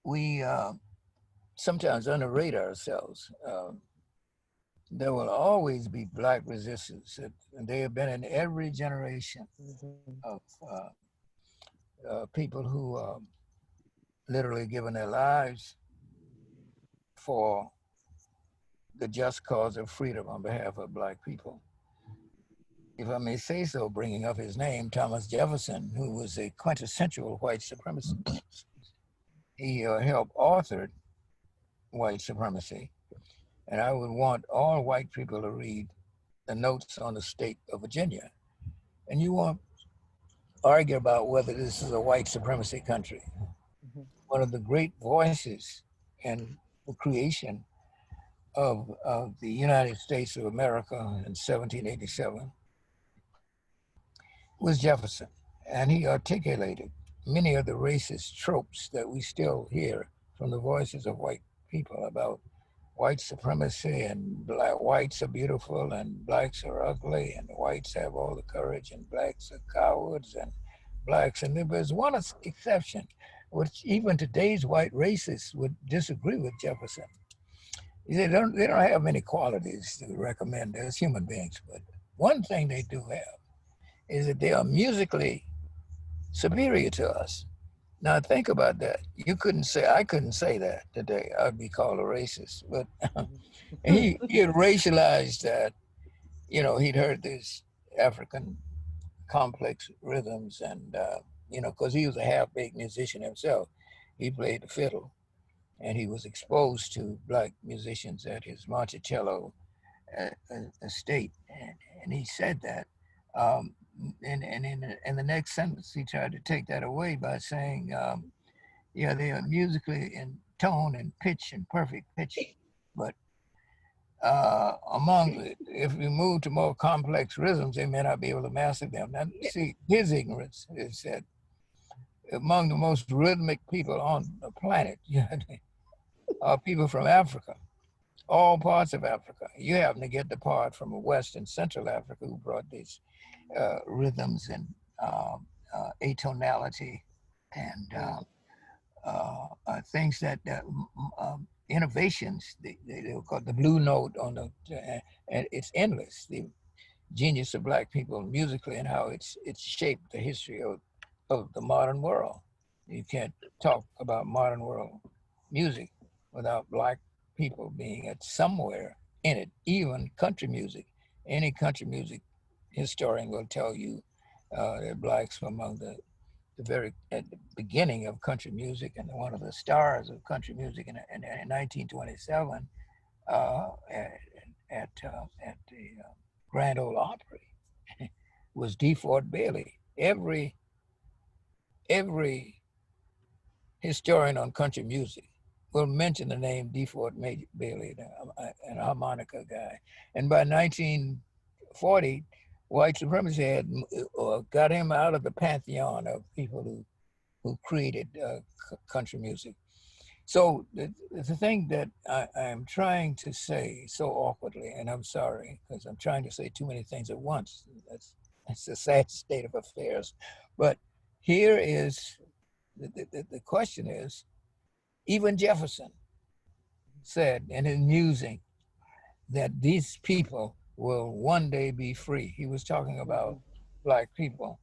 we sometimes underrate ourselves. There will always be Black resistance, and they have been in every generation of people who literally given their lives for the just cause of freedom on behalf of Black people. If I may say so, bringing up his name, Thomas Jefferson, who was a quintessential white supremacist. He helped author white supremacy. And I would want all white people to read the notes on the state of Virginia. And you won't argue about whether this is a white supremacy country. Mhm. One of the great voices in the creation of the United States of America in 1787 was Jefferson. And he articulated many of the racist tropes that we still hear from the voices of white people about white supremacy and black whites are beautiful and blacks are ugly and whites have all the courage and blacks are cowards and blacks. And there's one exception, which even today's white racists would disagree with Jefferson. They don't have many qualities to recommend as human beings, but one thing they do have is that they are musically superior to us. Now think about that. I couldn't say that today. I'd be called a racist, but he had racialized that. You know, he'd heard these African complex rhythms and, because he was a half-baked musician himself. He played the fiddle and he was exposed to black musicians at his Monticello estate. And he said that. And in the next sentence, he tried to take that away by saying, yeah, they are musically in tone and pitch and perfect pitch, but if we move to more complex rhythms, they may not be able to master them. Now, see, his ignorance is that among the most rhythmic people on the planet, are people from Africa, all parts of Africa. You happen to get the part from West and Central Africa who brought these rhythms and atonality and things that innovations, they'll call the blue note on and it's endless. The genius of black people musically and how it's shaped the history of the modern world. You can't talk about modern world music without black people being at somewhere in it, even country music. Any country music historian will tell you that blacks were among the very at the beginning of country music and one of the stars of country music in 1927 at the Grand Ole Opry was D. Ford Bailey. Every historian on country music will mention the name D. Ford Bailey, an harmonica guy. And by 1940, white supremacy had got him out of the pantheon of people who created country music. So the thing that I am trying to say so awkwardly, and I'm sorry, because I'm trying to say too many things at once. That's a sad state of affairs. But here is, the question is, even Jefferson said in his musing that these people will one day be free. He was talking about black people.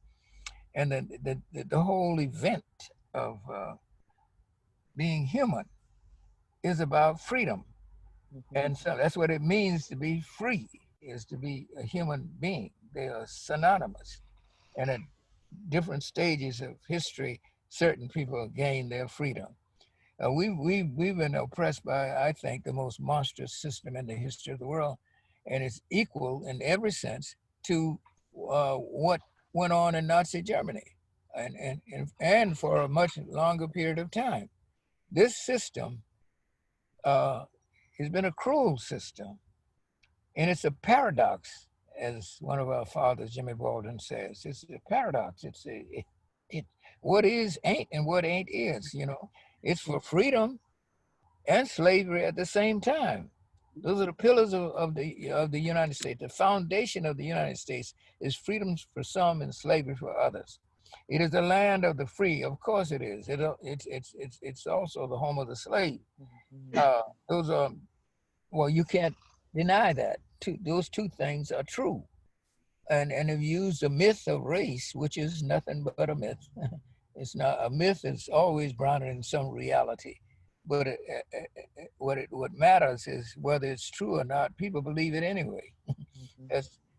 And the whole event of being human is about freedom. And so that's what it means to be free, is to be a human being. They are synonymous. And at different stages of history, certain people gain their freedom. We've been oppressed by, I think, the most monstrous system in the history of the world. And it's equal in every sense to what went on in Nazi Germany and for a much longer period of time. This system has been a cruel system, and it's a paradox, as one of our fathers, Jimmy Baldwin, says. It's a paradox. What is ain't and what ain't is. It's for freedom and slavery at the same time. Those are the pillars of the United States. The foundation of the United States is freedom for some and slavery for others. It is the land of the free. Of course it is. It's also the home of the slave. Those are, well, you can't deny that. Those two things are true. And if you use the myth of race, which is nothing but a myth, it's not a myth. It's always grounded in some reality. But what matters is whether it's true or not. People believe it anyway.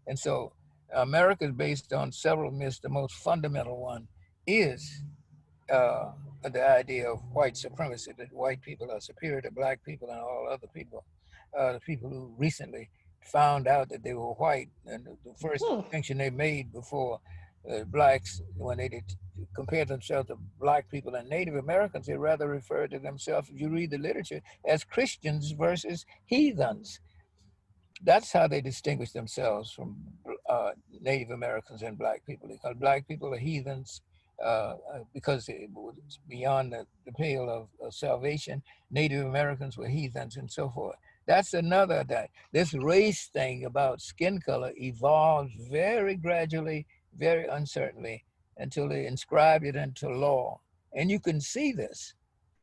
And so America is based on several myths. The most fundamental one is the idea of white supremacy, that white people are superior to black people and all other people. the people who recently found out that they were white, and the first distinction they made before blacks, when they did compare themselves to black people and Native Americans, they rather referred to themselves, if you read the literature, as Christians versus heathens. That's how they distinguish themselves from Native Americans and black people. They call black people are heathens because it was beyond the pale of salvation. Native Americans were heathens and so forth. That's another that this race thing about skin color evolved very gradually, very uncertainly until they inscribed it into law. And you can see this,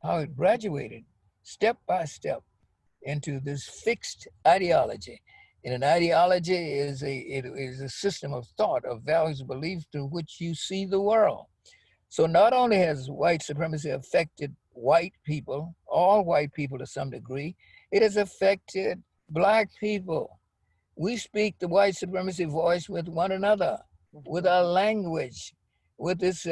how it graduated step by step into this fixed ideology. And an ideology is a system of thought, of values, beliefs through which you see the world. So not only has white supremacy affected white people, all white people to some degree, it has affected black people. We speak the white supremacy voice with one another, with our language, with this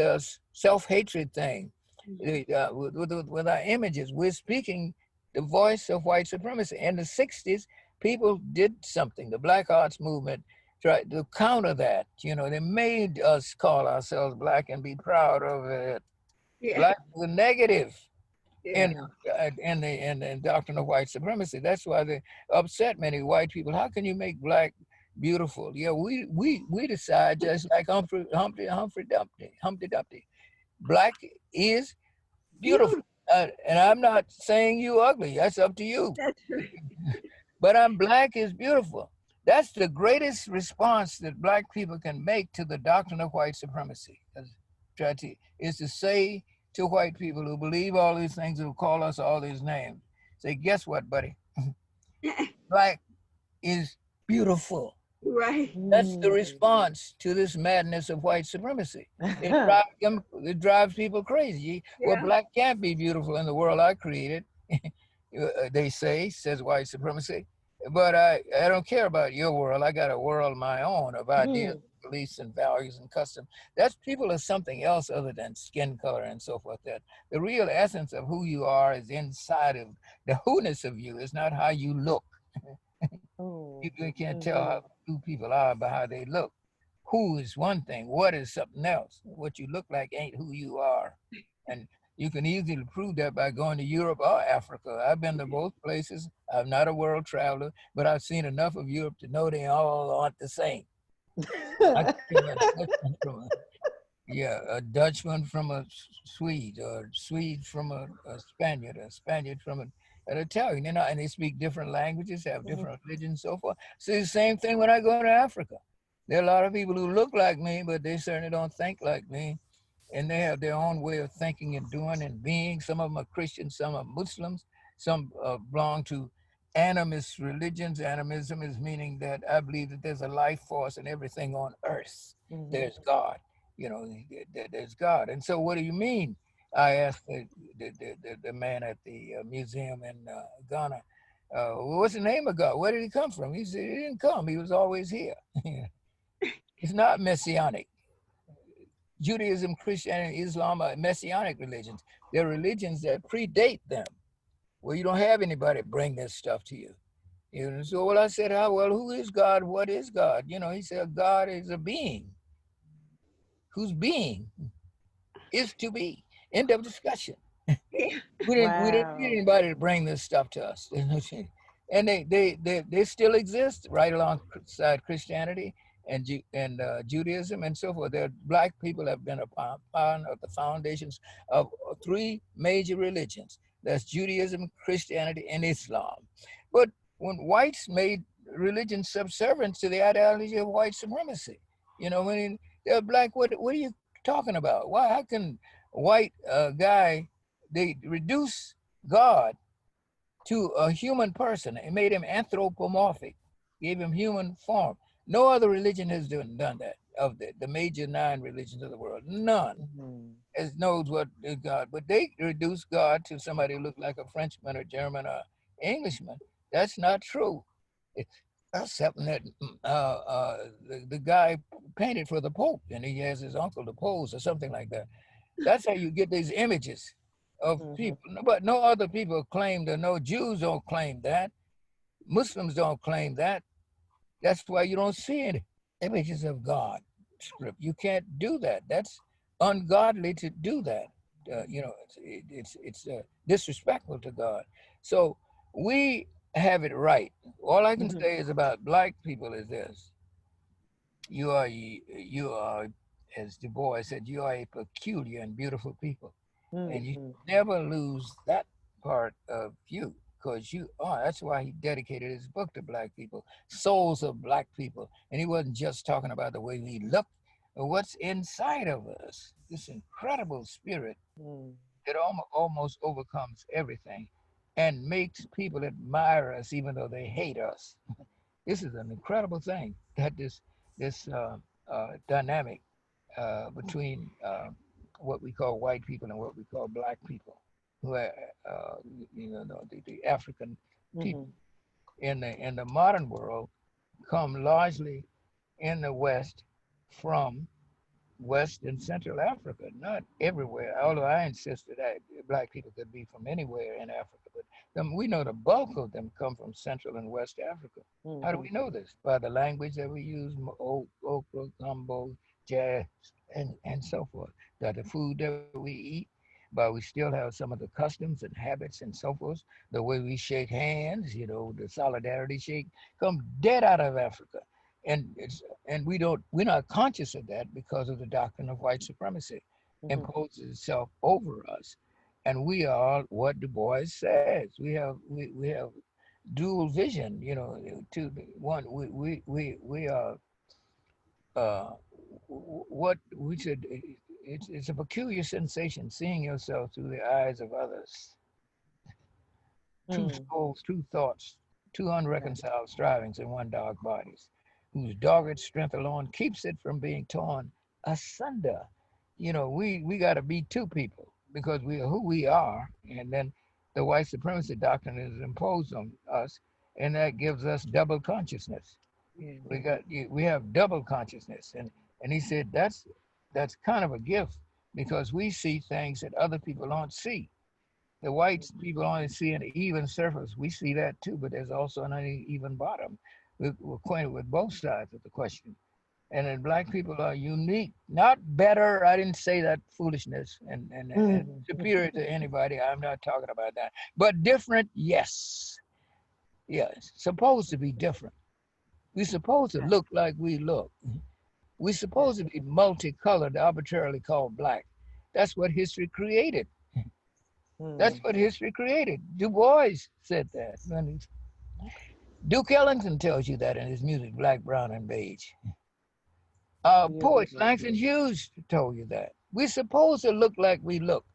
self-hatred thing, with our images. We're speaking the voice of white supremacy. In the 60s, people did something. The Black Arts Movement tried to counter that. You know, they made us call ourselves black and be proud of it. Yeah. Black was a negative Yeah. in the doctrine of white supremacy. That's why they upset many white people. How can you make black beautiful? Yeah, we decide just like Humpty Dumpty. Black is beautiful. And I'm not saying you ugly. That's up to you. That's right. But I'm black is beautiful. That's the greatest response that black people can make to the doctrine of white supremacy. Is to say to white people who believe all these things, who call us all these names, say, guess what, buddy? Black is beautiful. Right. That's the response to this madness of white supremacy. It drives people crazy. Well, black can't be beautiful in the world I created, they say, says white supremacy. But I don't care about your world. I got a world of my own of ideas, beliefs, and values and customs. That's people are something else other than skin color and so forth. That the real essence of who you are is inside of the who-ness of you. It's not how you look. You can't tell how who people are by how they look. Who is one thing, what is something else. What you look like ain't who you are. And you can easily prove that by going to Europe or Africa. I've been to both places. I'm not a world traveler, but I've seen enough of Europe to know they all aren't the same. A Dutchman from a Swede, or a Swede from a Spaniard, a Spaniard from an Italian, and they speak different languages, have different religions, so forth. So the same thing when I go to Africa. There are a lot of people who look like me, but they certainly don't think like me. And they have their own way of thinking and doing and being. Some of them are Christians, some are Muslims, some belong to animist religions. Animism is meaning that I believe that there's a life force in everything on earth. There's God, there's God. And so what do you mean? I asked the man at the museum in Ghana, what's the name of God? Where did he come from? He said, he didn't come, he was always here. It's not messianic. Judaism, Christianity, Islam are messianic religions. They're religions that predate them, where you don't have anybody bring this stuff to you. So I said, who is God? What is God? He said, God is a being whose being is to be. End of discussion. We didn't need anybody to bring this stuff to us. And they still exist right alongside Christianity and Judaism and so forth. Black people have been a part of the foundations of three major religions. That's Judaism, Christianity, and Islam. But when whites made religion subservient to the ideology of white supremacy, when they're black, what are you talking about? Why? How can a white guy, they reduce God to a human person and made him anthropomorphic, gave him human form. No other religion has done that of the major 9 religions of the world. None knows what is God, but they reduce God to somebody who looked like a Frenchman or German or Englishman. That's not true. That's something that the guy painted for the Pope, and he has his uncle to pose or something like that. That's how you get these images of people. But no other people claim no Jews don't claim that. Muslims don't claim that. That's why you don't see any images of God script. You can't do that. That's ungodly to do that. It's disrespectful to God. So we have it right. All I can say is about black people is this: you are, as Du Bois said, you are a peculiar and beautiful people, and you never lose that part of you, because you are. That's why he dedicated his book to black people, souls of black people, and he wasn't just talking about the way we look, but what's inside of us. This incredible spirit that almost overcomes everything, and makes people admire us even though they hate us. This is an incredible thing that this dynamic between what we call white people and what we call black people, who are the African people in the modern world come largely in the West from West and Central Africa, not everywhere. Although I insisted that black people could be from anywhere in Africa, but we know the bulk of them come from Central and West Africa. How do we know this? By the language that we use, okra, gumbo, jazz, and so forth. By the food that we eat, but we still have some of the customs and habits and so forth. The way we shake hands, the solidarity shake, come dead out of Africa. And we're not conscious of that because of the doctrine of white supremacy imposes itself over us. And we are what Du Bois says. We have dual vision, to one, we are what we should, it's a peculiar sensation seeing yourself through the eyes of others. Two souls, two thoughts, two unreconciled strivings in one dark bodies, whose dogged strength alone keeps it from being torn asunder. We got to be two people because we are who we are, and then the white supremacy doctrine is imposed on us, and that gives us double consciousness. We have double consciousness, and he said that's kind of a gift because we see things that other people don't see. The white people only see an even surface. We see that too, but there's also an uneven bottom. We're acquainted with both sides of the question. And then black people are unique, not better. I didn't say that foolishness and superior to anybody. I'm not talking about that. But different, yes. Yes, supposed to be different. We're supposed to look like we look. We're supposed to be multicolored, arbitrarily called black. That's what history created. That's what history created. Du Bois said that. Duke Ellington tells you that in his music, Black, Brown, and Beige. Poet Langston Hughes told you that. We're supposed to look like we look.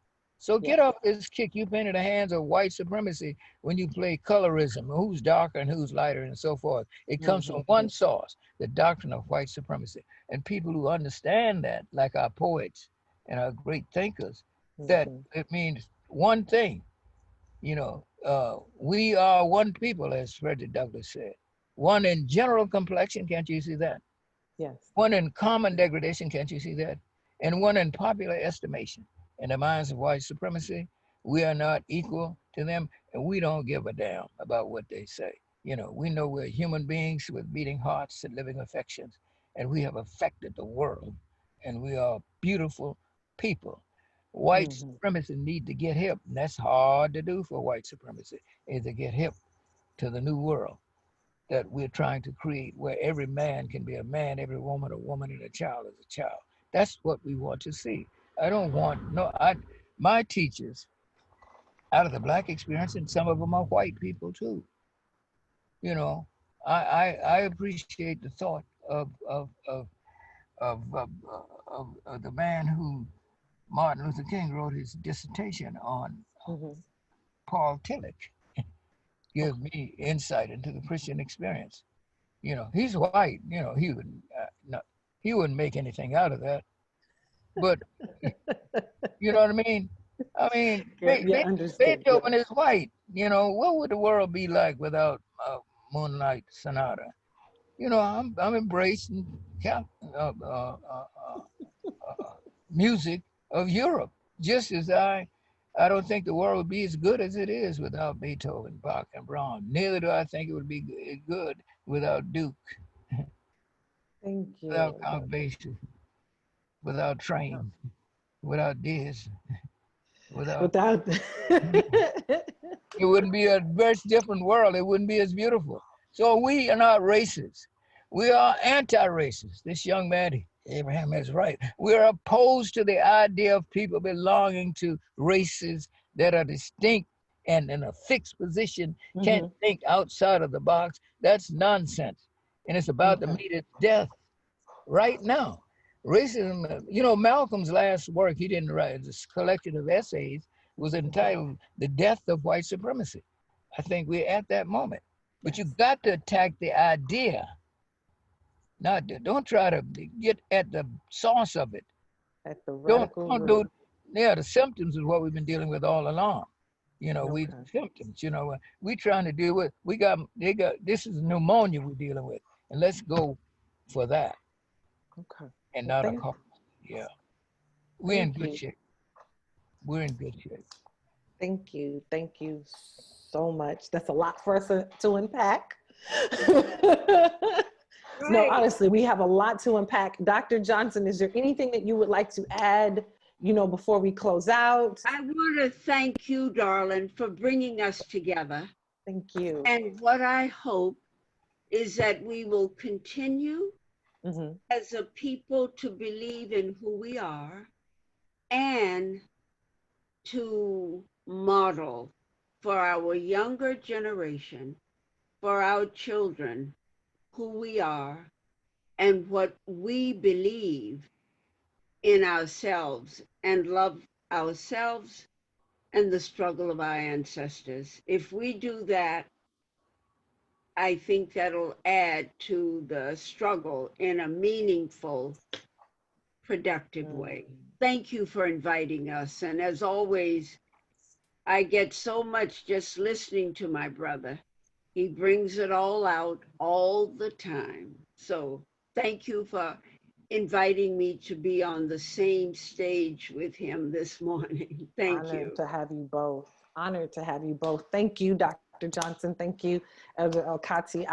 So get off this kick you painted the hands of white supremacy when you play colorism, who's darker and who's lighter and so forth. It comes from one source, the doctrine of white supremacy. And people who understand that, like our poets and our great thinkers, that it means one thing. We are one people, as Frederick Douglass said. One in general complexion, can't you see that? Yes. One in common degradation, can't you see that? And one in popular estimation. In the minds of white supremacy, we are not equal to them, and we don't give a damn about what they say. We know we're human beings with beating hearts and living affections, and we have affected the world, and we are beautiful people. White supremacy need to get hip, and that's hard to do for white supremacy, is to get hip to the new world that we're trying to create, where every man can be a man, every woman a woman, and a child is a child. That's what we want to see. I don't want, my teachers out of the black experience, and some of them are white people too. I appreciate the thought of the man who Martin Luther King wrote his dissertation on, Paul Tillich. Gives me insight into the Christian experience. He's white. He wouldn't make anything out of that. But you know what I mean? Beethoven is white. What would the world be like without Moonlight Sonata? I'm embracing music of Europe, just as I I don't think the world would be as good as it is without Beethoven, Bach, and Brahms. Neither do I think it would be good without Duke, Thank without you. Count Basie, without Train, without Diz, without. Without. It wouldn't be a very different world. It wouldn't be as beautiful. So we are not racist. We are anti-racist. This young man, Abraham, is right. We are opposed to the idea of people belonging to races that are distinct and in a fixed position, can't think outside of the box. That's nonsense. And it's about to meet its death right now. Racism, you know, Malcolm's last work, he didn't write, this collection of essays was entitled The Death of White Supremacy. I think we're at that moment. But you got to attack the idea. Don't try to get at the source of it. At the radical root. Yeah, the symptoms is what we've been dealing with all along. You know, symptoms, you know, we trying to deal with, this is pneumonia we're dealing with. And let's go for that. Okay. And not a cause. Yeah. We're in good shape. We're in good shape. Thank you. Thank you so much. That's a lot for us to unpack. Right. No, honestly, we have a lot to unpack. Dr. Johnson, is there anything that you would like to add, you know, before we close out? I want to thank you, darling, for bringing us together. Thank you. And what I hope is that we will continue as a people to believe in who we are and to model for our younger generation, for our children, who we are and what we believe in ourselves and love ourselves and the struggle of our ancestors. If we do that, I think that'll add to the struggle in a meaningful, productive way. Thank you for inviting us. And as always, I get so much just listening to my brother. He brings it all out all the time. So thank you for inviting me to be on the same stage with him this morning. Thank you. Honored to have you both. Honored to have you both. Thank you, Dr. Johnson. Thank you, Elder El-Kati.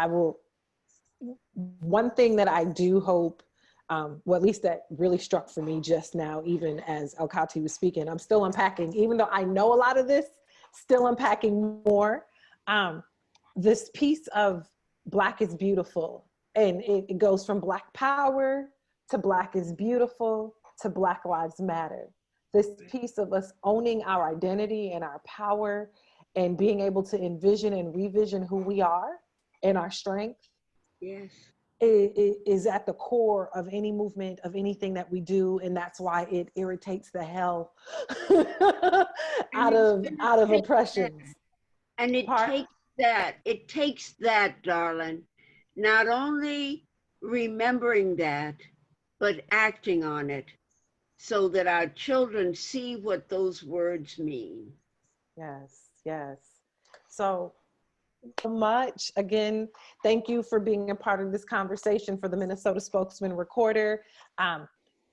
One thing that I do hope, well, at least that really struck for me just now, even as El-Kati was speaking, I'm still unpacking, even though I know a lot of this, still unpacking more. This piece of Black is beautiful, and it goes from Black power to Black is beautiful to Black Lives Matter. This piece of us owning our identity and our power and being able to envision and revision who we are and our strength. Yes. Is at the core of any movement, of anything that we do, and that's why it irritates the hell out of oppressions. And it takes that, darling, not only remembering that, but acting on it so that our children see what those words mean. Yes, yes. So much. Again, thank you for being a part of this conversation for the Minnesota Spokesman-Recorder.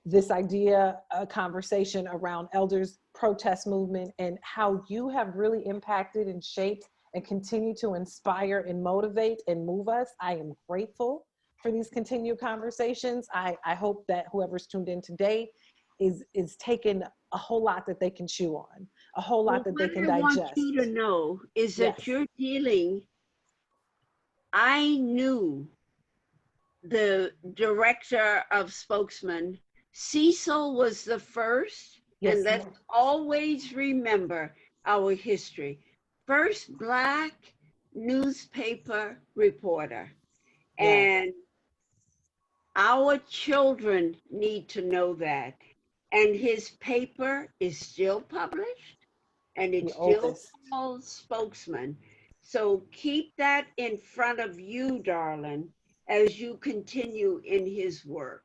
This idea, a conversation around elders protest movement and how you have really impacted and shaped and continue to inspire and motivate and move us. I am grateful for these continued conversations. I hope that whoever's tuned in today is taking a whole lot that they can chew on, a whole lot that they can digest. What I want you to know is that you're dealing, I knew the director of Spokesman, Cecil was the first, and let's always remember our history. First Black newspaper reporter. And our children need to know that. And his paper is still published and it's still called Spokesman. So keep that in front of you, darling, as you continue in his work.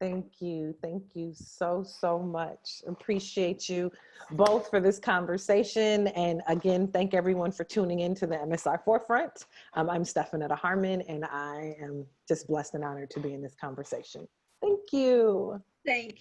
Thank you. Thank you so, so much. Appreciate you both for this conversation. And again, thank everyone for tuning in to the MSR Forefront. I'm Stephenetta Harmon, and I am just blessed and honored to be in this conversation. Thank you. Thank you.